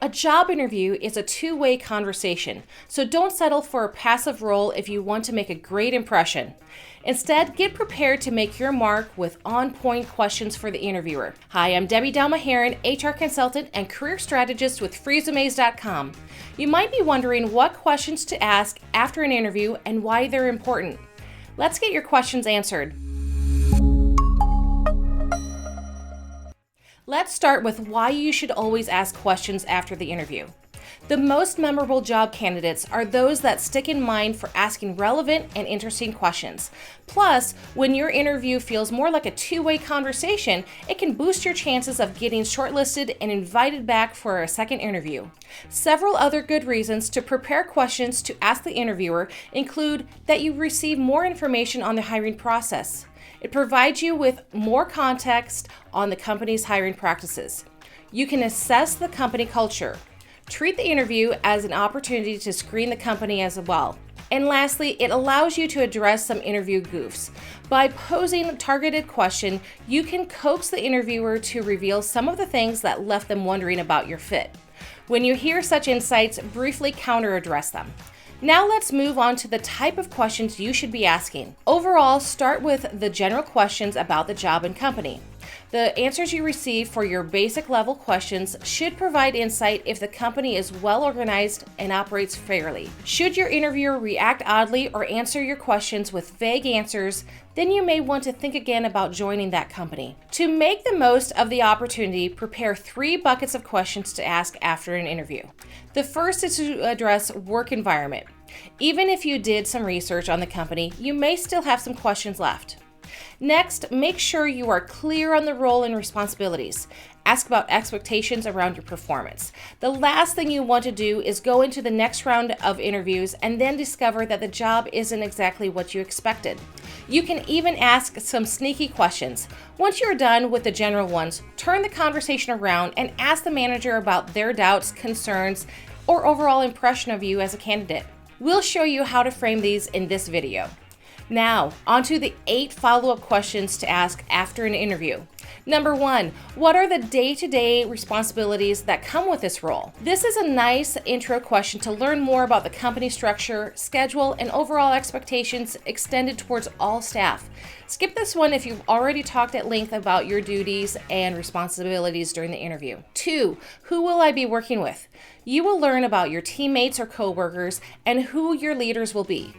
A job interview is a two-way conversation, so don't settle for a passive role if you want to make a great impression. Instead, get prepared to make your mark with on-point questions for the interviewer. Hi, I'm Debi Douma-Herren, HR consultant and career strategist with Freesumes.com. You might be wondering what questions to ask after an interview and why they're important. Let's get your questions answered. Let's start with why you should always ask questions after the interview. The most memorable job candidates are those that stick in mind for asking relevant and interesting questions. Plus, when your interview feels more like a two-way conversation, it can boost your chances of getting shortlisted and invited back for a second interview. Several other good reasons to prepare questions to ask the interviewer include that you receive more information on the hiring process. It provides you with more context on the company's hiring practices. You can assess the company culture. Treat the interview as an opportunity to screen the company as well. And lastly, it allows you to address some interview goofs. By posing a targeted question, you can coax the interviewer to reveal some of the things that left them wondering about your fit. When you hear such insights, briefly counter-address them. Now let's move on to the type of questions you should be asking. Overall, start with the general questions about the job and company. The answers you receive for your basic level questions should provide insight if the company is well organized and operates fairly. Should your interviewer react oddly or answer your questions with vague answers, then you may want to think again about joining that company. To make the most of the opportunity, prepare 3 buckets of questions to ask after an interview. The first is to address work environment. Even if you did some research on the company, you may still have some questions left. Next, make sure you are clear on the role and responsibilities. Ask about expectations around your performance. The last thing you want to do is go into the next round of interviews and then discover that the job isn't exactly what you expected. You can even ask some sneaky questions. Once you're done with the general ones, turn the conversation around and ask the manager about their doubts, concerns, or overall impression of you as a candidate. We'll show you how to frame these in this video. Now, onto the 8 follow-up questions to ask after an interview. Number 1, what are the day-to-day responsibilities that come with this role? This is a nice intro question to learn more about the company structure, schedule, and overall expectations extended towards all staff. Skip this one if you've already talked at length about your duties and responsibilities during the interview. 2, who will I be working with? You will learn about your teammates or coworkers and who your leaders will be.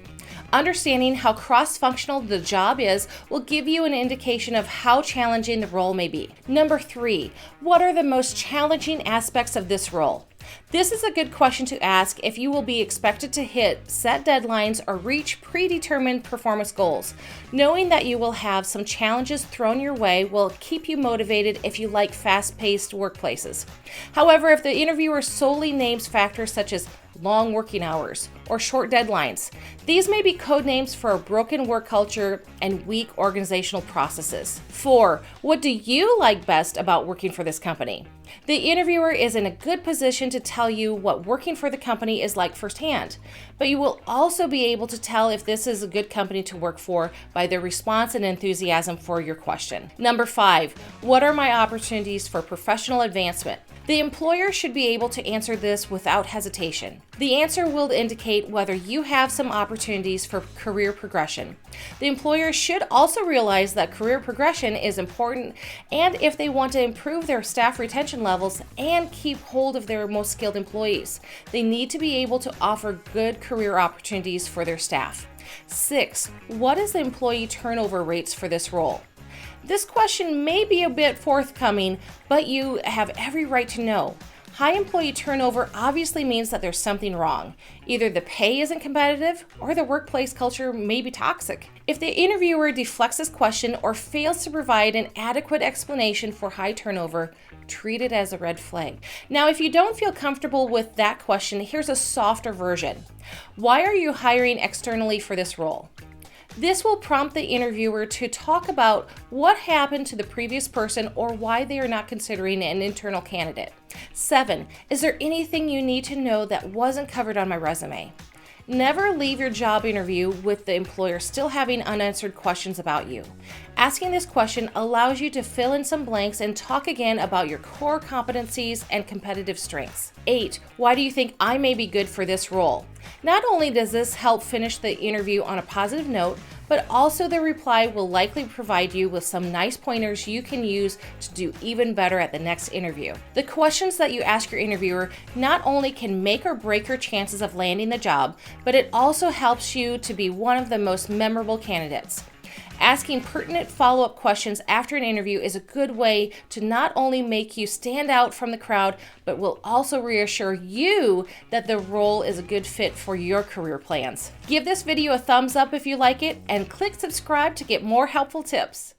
Understanding how cross-functional the job is will give you an indication of how challenging the role may be. Number 3, what are the most challenging aspects of this role? This is a good question to ask if you will be expected to hit set deadlines or reach predetermined performance goals. Knowing that you will have some challenges thrown your way will keep you motivated if you like fast-paced workplaces. However, if the interviewer solely names factors such as long working hours or short deadlines, these may be code names for a broken work culture and weak organizational processes. 4, what do you like best about working for this company? The interviewer is in a good position to tell you what working for the company is like firsthand, but you will also be able to tell if this is a good company to work for by their response and enthusiasm for your question. Number 5, what are my opportunities for professional advancement? The employer should be able to answer this without hesitation. The answer will indicate whether you have some opportunities for career progression. The employer should also realize that career progression is important, and if they want to improve their staff retention levels and keep hold of their most skilled employees, they need to be able to offer good career opportunities for their staff. 6, what is the employee turnover rates for this role? This question may be a bit forthcoming, but you have every right to know. High employee turnover obviously means that there's something wrong. Either the pay isn't competitive or the workplace culture may be toxic. If the interviewer deflects this question or fails to provide an adequate explanation for high turnover, treat it as a red flag. Now, if you don't feel comfortable with that question, here's a softer version. Why are you hiring externally for this role? This will prompt the interviewer to talk about what happened to the previous person or why they are not considering an internal candidate. 7, is there anything you need to know that wasn't covered on my resume? Never leave your job interview with the employer still having unanswered questions about you. Asking this question allows you to fill in some blanks and talk again about your core competencies and competitive strengths. 8. Why do you think I may be good for this role? Not only does this help finish the interview on a positive note, but also the reply will likely provide you with some nice pointers you can use to do even better at the next interview. The questions that you ask your interviewer not only can make or break your chances of landing the job, but it also helps you to be one of the most memorable candidates. Asking pertinent follow-up questions after an interview is a good way to not only make you stand out from the crowd, but will also reassure you that the role is a good fit for your career plans. Give this video a thumbs up if you like it, and click subscribe to get more helpful tips.